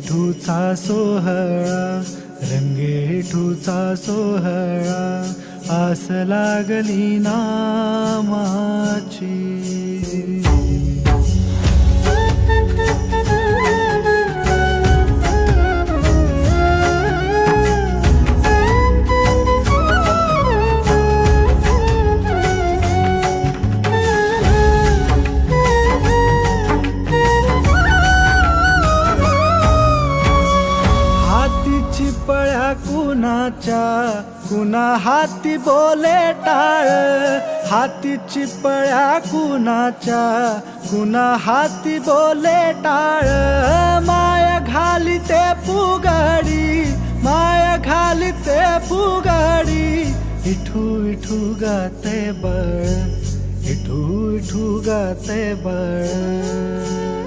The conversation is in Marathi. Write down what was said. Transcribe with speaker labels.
Speaker 1: विठूचा सोहळा, रंगे विठूचा सोहळा, आस लागली नामाची. चिपळ्या कुणाच्या, कुणा हाती बोले टाळ, हाती चिपळ्या कुणाच्या, कुणा हाती बोले टाळ. माया घालिते फुगडी, माया घालिते फुगडी, विठू विठू गाते बळ, विठू विठू गाते बळ.